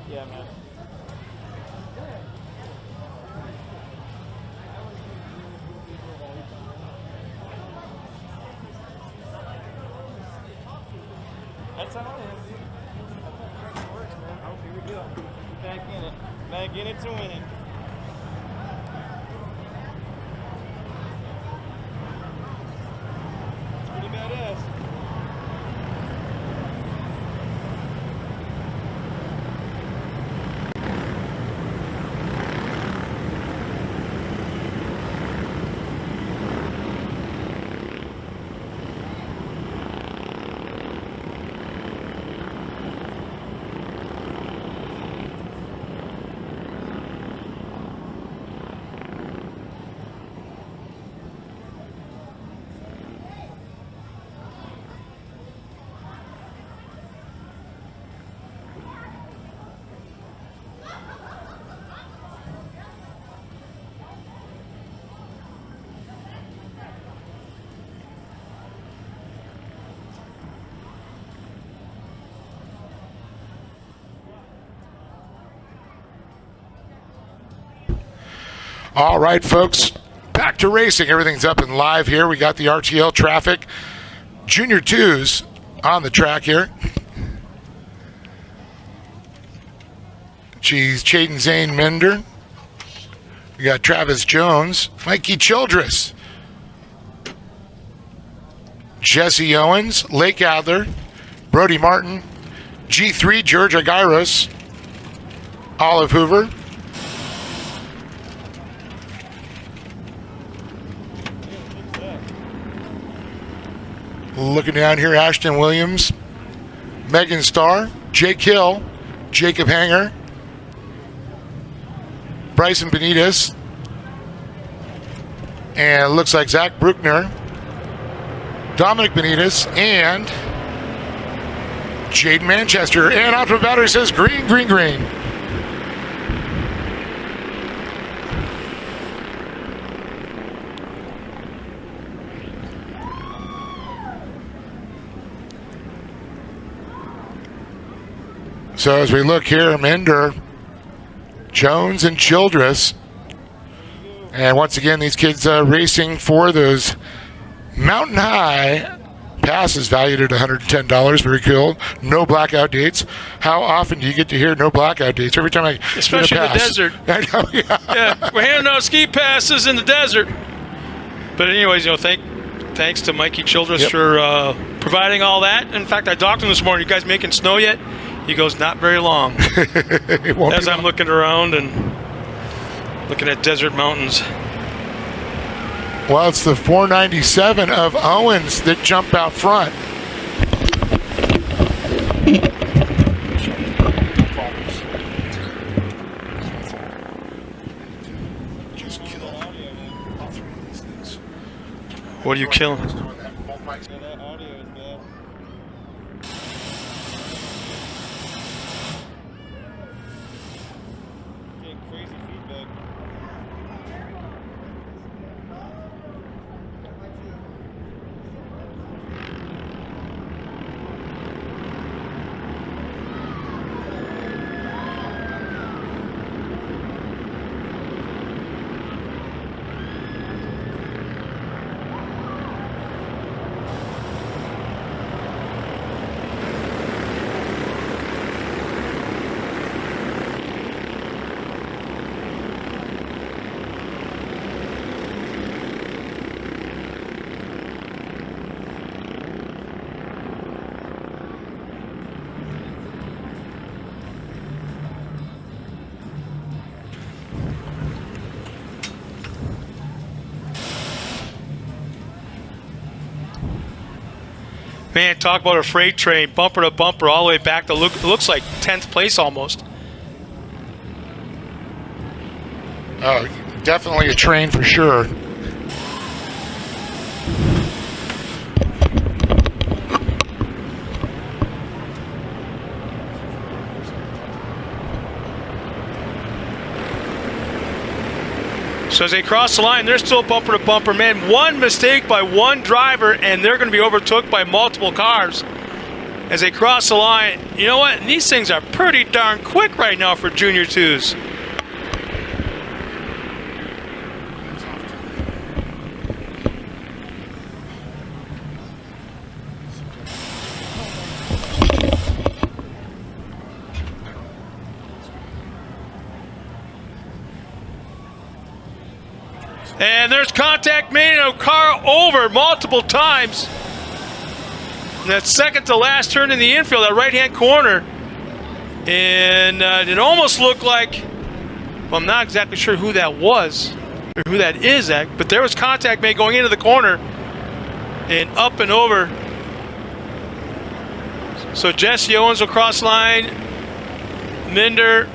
Yeah, man. That's how it is, dude. That's how it works, man. Oh, here we go. Back in it. Back in it to win it. It's pretty badass. All right, folks, back to racing. Everything's up and live here. We got the RTL Traffic Junior 2s on the track here. Geez, Chaden Zane Mender. We got Travis Jones, Mikey Childress, Jesse Owens, Lake Adler, Brody Martin, G3 George Aguirres, Olive Hoover, looking down here, Ashton Williams, Megan Starr, Jake Hill, Jacob Hanger, Bryson Benitez, and it looks like Zach Bruckner, Dominic Benitez, and Jaden Manchester. And off the battery says green, green, green. So as we look here, Mender, Jones, and Childress. And once again, these kids racing for those Mountain High passes valued at $110. Very cool. No blackout dates. How often do you get to hear no blackout dates? Every time I especially in the desert. I know, yeah, we're handing out ski passes in the desert. But anyways, thanks to Mikey Childress for providing all that. In fact, I talked to him this morning. You guys making snow yet? He goes, not very long. As I'm looking around and looking at desert mountains. Well, it's the 497 of Owens that jumped out front. Just kill all three of these things. What are you killing? Man, talk about a freight train, bumper to bumper, all the way back to looks like 10th place almost. Oh, definitely a train for sure. So as they cross the line, they're still bumper to bumper. Man, one mistake by one driver, and they're going to be overtook by multiple cars. As they cross the line, you know what? These things are pretty darn quick right now for Junior 2s. And there's contact made and a car over multiple times. And that second to last turn in the infield, that right-hand corner. And it almost looked like, well, I'm not exactly sure who that was, or who that is, but there was contact made going into the corner and up and over. So Jesse Owens will cross line. Minder.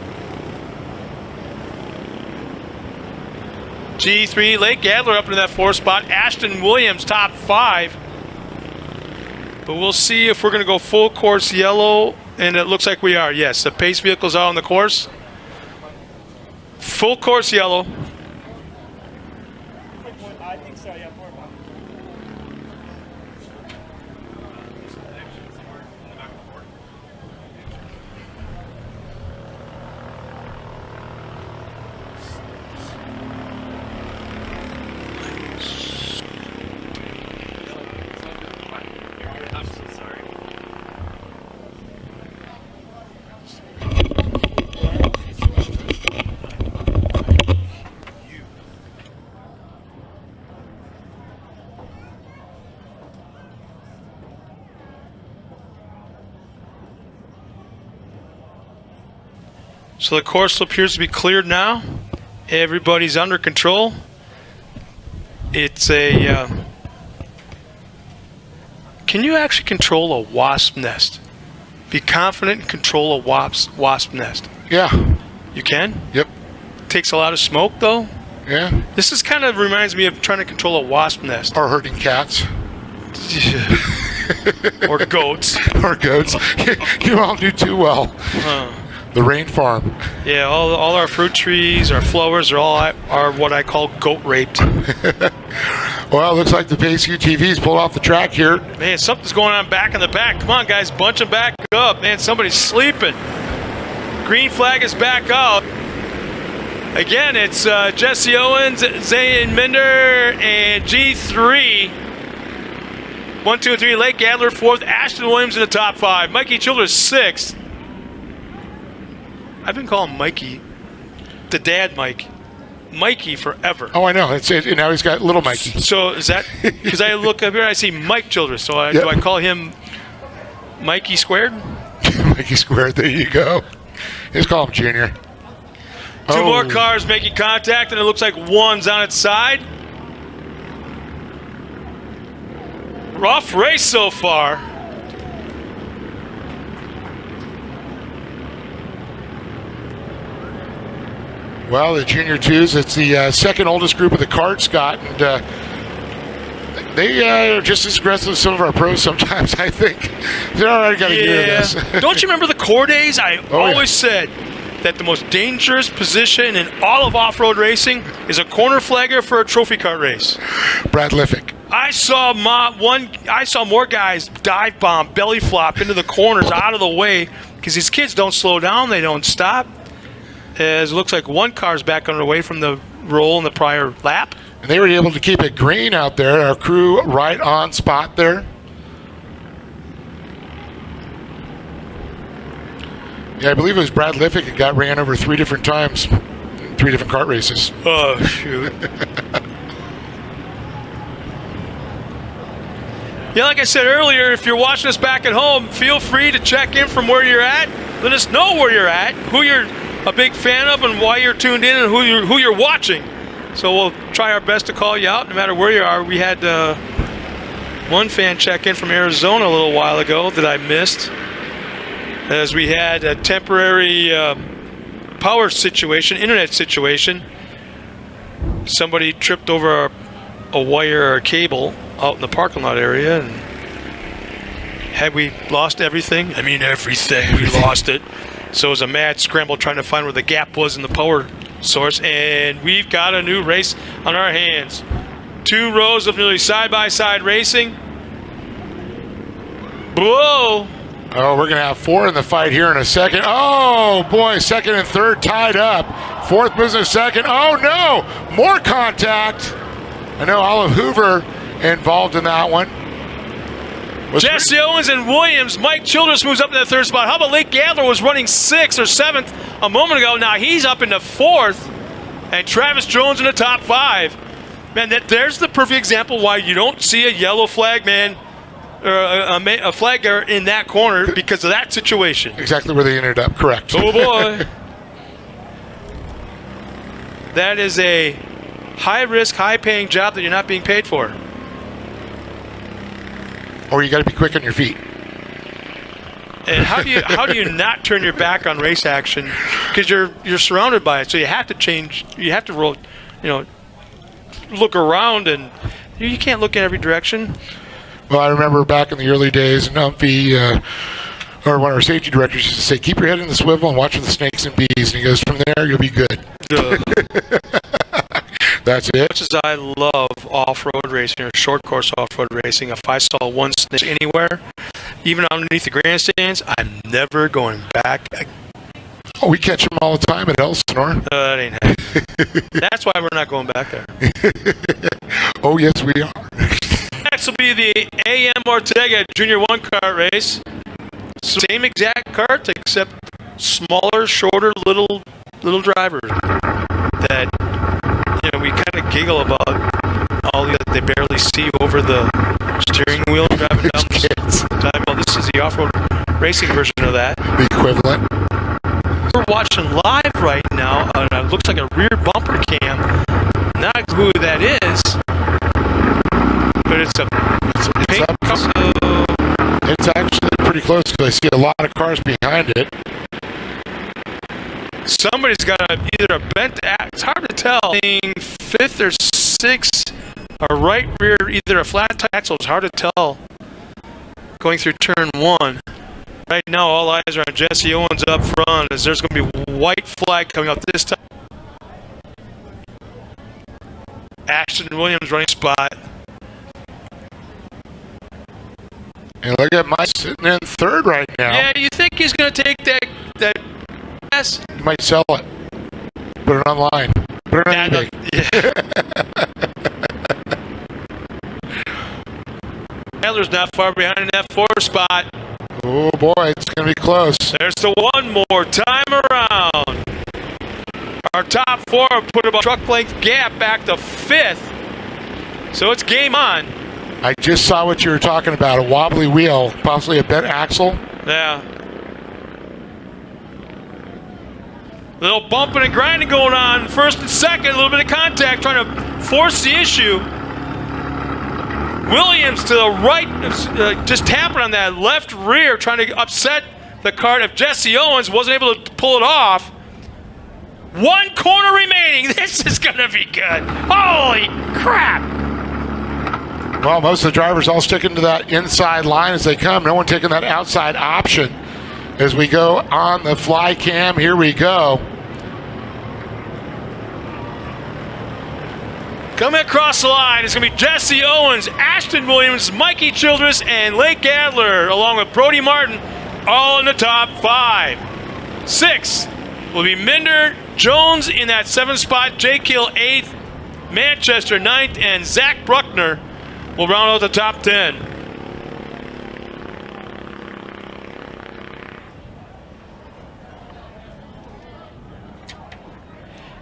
G3, Lake Adler up into that 4th spot. Ashton Williams top 5. But we'll see if we're going to go full course yellow, and it looks like we are. Yes, the pace vehicle's out on the course. Full course yellow. I think so, yeah. So the course appears to be cleared now. Everybody's under control. It's a... can you actually control a wasp nest? Be confident and control a wasp nest. Yeah. You can? Yep. Takes a lot of smoke, though. Yeah. This is kind of reminds me of trying to control a wasp nest. Or herding cats. Or goats. Or goats. You all do too well. The Rain Farm. Yeah, all our fruit trees, our flowers are what I call goat raped. Well, it looks like the Pace UTV's pulled off the track here. Man, something's going on back in the back. Come on, guys, bunch them back up. Man, somebody's sleeping. Green flag is back out. Again, it's Jesse Owens, Zayn Minder, and G3. 1, 2, 3, Lake Adler 4th, Ashton Williams in the top 5. Mikey Childress 6th. I've been calling Mikey the dad Mike. Mikey forever. Oh, I know. It's it. Now he's got little Mikey. So is that because I look up here and I see Mike Childress? So Yep. do I call him Mikey squared? Mikey squared. There you go. Just call him Junior. Two more cars making contact, and it looks like one's on its side. Rough race so far. Well, the Junior 2s, it's the second oldest group of the Kart, Scott, and they are just as aggressive as some of our pros sometimes, I think. They're already got a year of this. Don't you remember the core days? I always said that the most dangerous position in all of off-road racing is a corner flagger for a trophy car race. Brad Liffick. I saw more guys dive bomb, belly flop into the corners out of the way because these kids don't slow down, they don't stop. As it looks like one car's back underway from the roll in the prior lap. And they were able to keep it green out there. Our crew right on spot there. Yeah, I believe it was Brad Liffick that got ran over 3 different times, 3 different kart races. Oh, shoot. Yeah, like I said earlier, if you're watching us back at home, feel free to check in from where you're at. Let us know where you're at, who you're a big fan of, and why you're tuned in, and who you're watching. So we'll try our best to call you out no matter where you are. We had one fan check in from Arizona a little while ago that I missed, as we had a temporary power situation, internet situation. Somebody tripped over a wire or a cable out in the parking lot area, and had we lost everything? I mean everything. We lost it. So it was a mad scramble trying to find where the gap was in the power source, and we've got a new race on our hands. 2 rows of nearly side-by-side racing. Whoa! Oh, we're going to have 4 in the fight here in a second. Oh, boy, second and third tied up. 4th moves in a second. Oh, no, more contact. I know Olive Hoover involved in that one. Jesse Owens and Williams. Mike Childress moves up to the 3rd spot. How about Lake Gadler was running 6th or 7th a moment ago. Now he's up in the 4th. And Travis Jones in the top 5. Man, there's the perfect example why you don't see a yellow flag man or a flagger in that corner because of that situation. Exactly where they ended up, correct. Oh, boy. That is a high-risk, high-paying job that you're not being paid for. Or you got to be quick on your feet. And how do you not turn your back on race action? Because you're surrounded by it, so you have to change. You have to roll, look around, and you can't look in every direction. Well, I remember back in the early days, Numpy, or one of our safety directors used to say, "Keep your head in the swivel and watch for the snakes and bees." And he goes, "From there, you'll be good." That's it. As much as I love off-road racing or short course off-road racing, if I saw one snake anywhere, even underneath the grandstands, I'm never going back. Oh, we catch them all the time at Elsinore. That ain't happening. That's why we're not going back there. Oh, yes, we are. Next will be the AM Ortega Junior 1 kart race. Same exact kart, except smaller, shorter, little drivers that we kind of giggle about all that they barely see over the steering wheel driving down the time. Well, this is the off-road racing version of that. The equivalent. We're watching live right now. It looks like a rear bumper cam. Not who that is, but it's a pink. It's actually pretty close because I see a lot of cars behind it. Somebody's got either a bent axe, it's hard to tell, 5th or 6th, or right rear, either a flat tire axle, it's hard to tell going through turn 1. Right now, all eyes are on Jesse Owens up front as there's going to be white flag coming up this time. Ashton Williams running spot. And look at Mike sitting in 3rd right now. Yeah, you think he's going to take that S? You might sell it. Put it online. Put it on eBay. Taylor's not far behind in that 4 spot. Oh boy, it's going to be close. There's the one more time around. Our top 4 put about truck length gap back to 5th. So it's game on. I just saw what you were talking about, a wobbly wheel, possibly a bent axle. Yeah. Little bumping and grinding going on. 1st and 2nd, a little bit of contact, trying to force the issue. Williams to the right, just tapping on that left rear, trying to upset the kart of Jesse Owens. Wasn't able to pull it off. 1 corner remaining. This is going to be good. Holy crap. Well, most of the drivers all sticking to that inside line as they come. No one taking that outside option. As we go on the fly cam, here we go. Coming across the line, it's going to be Jesse Owens, Ashton Williams, Mikey Childress, and Lake Adler, along with Brody Martin, all in the top 5. 6th will be Minder, Jones in that 7th spot, Jake Hill 8th, Manchester 9th, and Zach Bruckner will round out the top 10.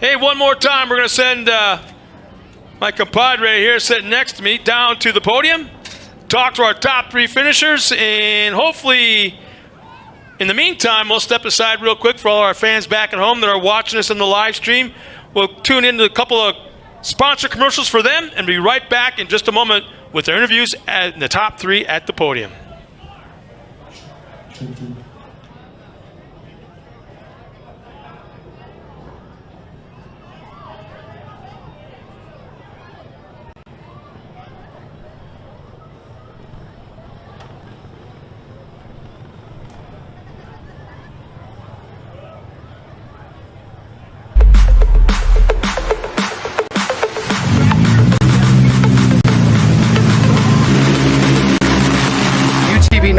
Hey, one more time, we're going to send my compadre here sitting next to me down to the podium, talk to our top 3 finishers, and hopefully, in the meantime, we'll step aside real quick for all our fans back at home that are watching us on the live stream. We'll tune into a couple of sponsor commercials for them and be right back in just a moment with their interviews at the top 3 at the podium.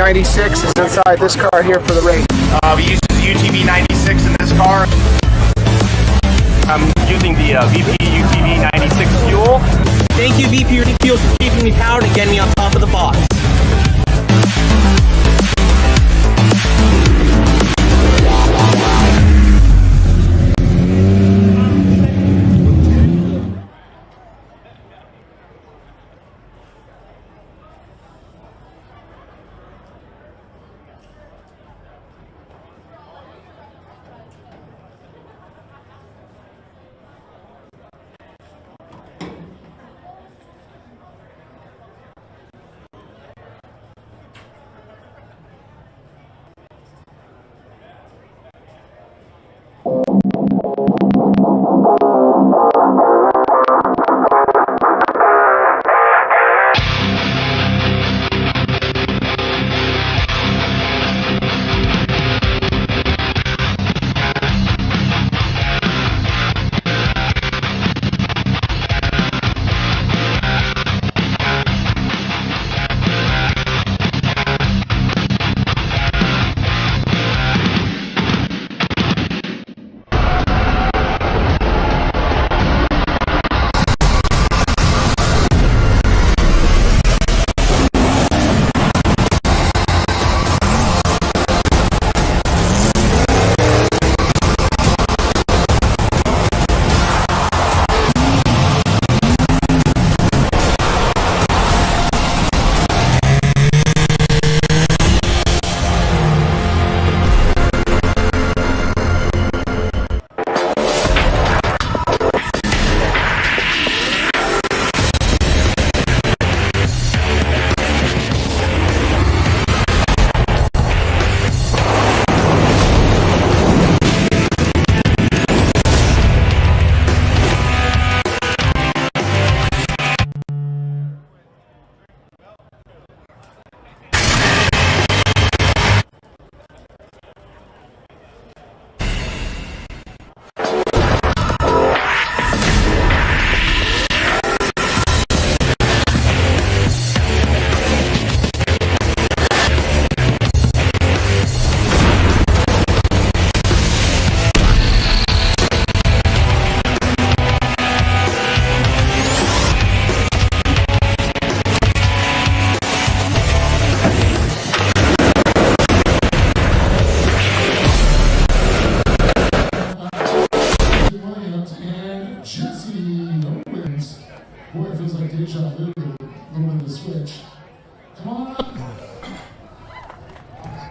96 is inside this car here for the race. We use the UTV 96 in this car. I'm using the VP UTV 96 fuel. Thank you, VP Fuels, for keeping me powered and getting me on top of the box.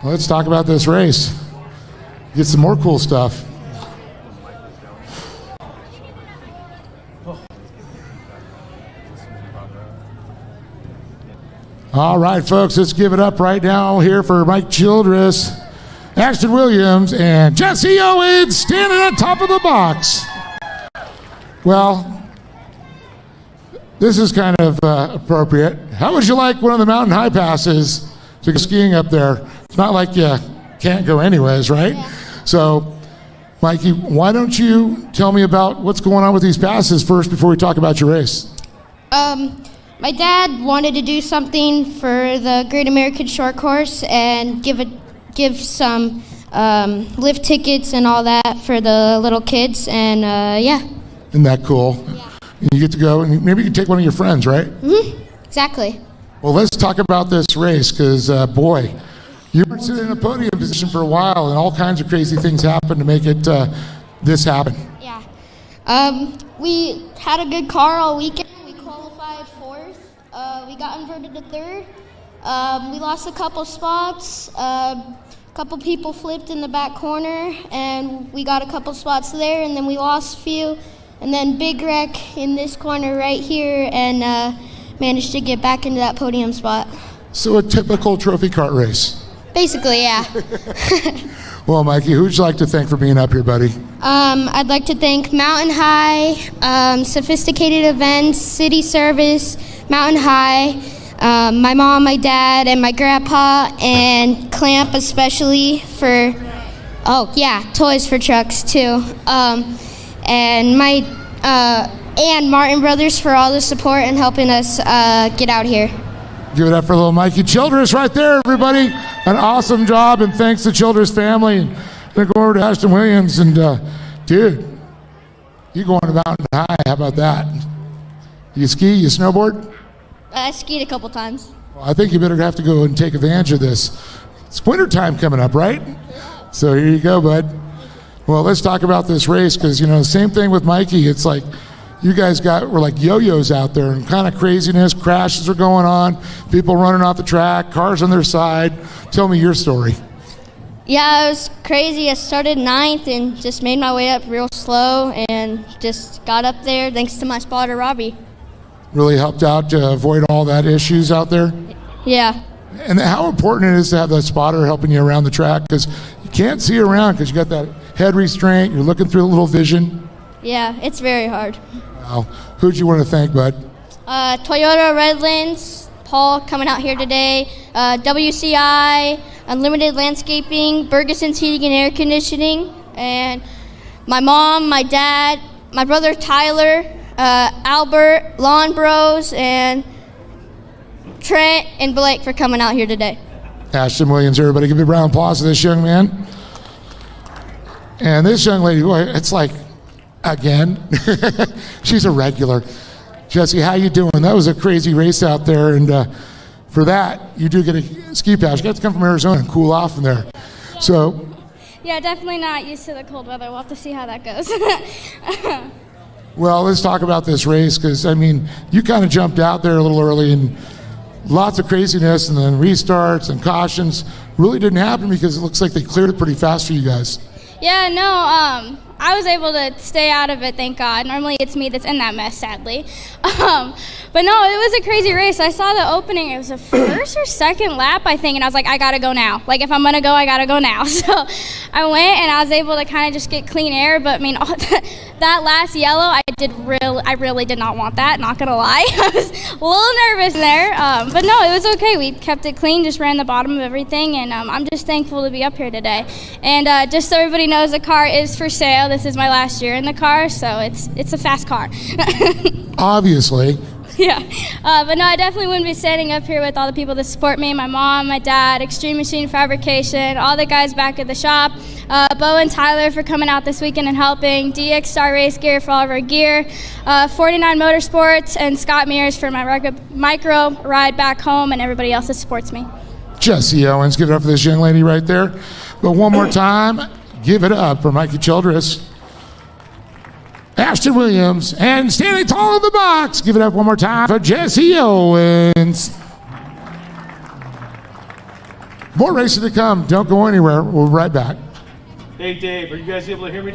Let's talk about this race. Get some more cool stuff. All right, folks, let's give it up right now here for Mike Childress, Ashton Williams, and Jesse Owens standing on top of the box. Well, this is kind of appropriate. How would you like one of the mountain high passes to go skiing up there? It's not like you can't go anyways, right? Yeah. So, Mikey, why don't you tell me about what's going on with these passes first before we talk about your race? My dad wanted to do something for the Great American Short Course and give some lift tickets and all that for the little kids, and yeah. Isn't that cool? Yeah. You get to go, and maybe you can take one of your friends, right? Mm-hmm. Exactly. Well, let's talk about this race, because boy, you were sitting in a podium position for a while, and all kinds of crazy things happened to make it this happen. Yeah. We had a good car all weekend. We qualified fourth. We got inverted to third. We lost a couple spots. A couple people flipped in the back corner, and we got a couple spots there, and then we lost a few. And then big wreck in this corner right here, and managed to get back into that podium spot. So a typical trophy cart race. Basically, yeah. Well, Mikey, who would you like to thank for being up here, buddy? I'd like to thank Mountain High, Sophisticated Events, City Service, Mountain High, my mom, my dad, and my grandpa, and Clamp especially for, Toys for Trucks too. And and Martin Brothers for all the support and helping us get out here. Give it up for little Mikey Childress right there, everybody. An awesome job, and thanks to Childress family. And then go over to Ashton Williams, and dude, you going to Mountain High? How about that? You ski? You snowboard? I skied a couple times. Well, I think you better have to go and take advantage of this. It's winter time coming up, right? So here you go, bud. Well, let's talk about this race, because same thing with Mikey. It's like you guys were like yo-yos out there, and kind of craziness. Crashes are going on. People running off the track. Cars on their side. Tell me your story. Yeah, it was crazy. I started 9th and just made my way up real slow and just got up there thanks to my spotter, Robbie. Really helped out to avoid all that issues out there? Yeah. And how important it is to have that spotter helping you around the track, because you can't see around because you got that head restraint. You're looking through a little vision. Yeah, it's very hard. Wow. Who'd you want to thank, bud? Toyota Redlands, Paul coming out here today, WCI, Unlimited Landscaping, Bergeson's Heating and Air Conditioning, and my mom, my dad, my brother Tyler, Albert, Lawn Bros, and Trent and Blake for coming out here today. Ashton Williams, everybody give a round of applause to this young man. And this young lady, boy, it's like, again, she's a regular. Jesse, how you doing? That was a crazy race out there, and for that, you do get a ski pass. You got to come from Arizona and cool off in there. So, yeah, definitely not used to the cold weather. We'll have to see how that goes. well, let's talk about this race, because, you kind of jumped out there a little early, and lots of craziness, and then restarts and cautions really didn't happen because it looks like they cleared it pretty fast for you guys. Yeah, no, I was able to stay out of it, thank God. Normally it's me that's in that mess, sadly. But no, it was a crazy race. I saw the opening. It was the first or second lap, I think, and I was like, I gotta go now. Like, if I'm gonna go, I gotta go now. So I went, and I was able to kind of just get clean air. But that last yellow, I really did not want that. Not gonna lie, I was a little nervous there. But no, it was okay. We kept it clean, just ran the bottom of everything, and I'm just thankful to be up here today. And just so everybody knows, the car is for sale. This is my last year in the car, so it's a fast car. Obviously. Yeah, but no, I definitely wouldn't be standing up here with all the people that support me, my mom, my dad, Extreme Machine Fabrication, all the guys back at the shop, Bo and Tyler for coming out this weekend and helping, DX Star Race Gear for all of our gear, 49 Motorsports, and Scott Mears for my micro ride back home, and everybody else that supports me. Jesse Owens, give it up for this young lady right there. But one more time, give it up for Mikey Childress, Ashton Williams, and standing tall in the box. Give it up one more time for Jesse Owens. More racing to come. Don't go anywhere. We'll be right back. Hey, Dave, are you guys able to hear me?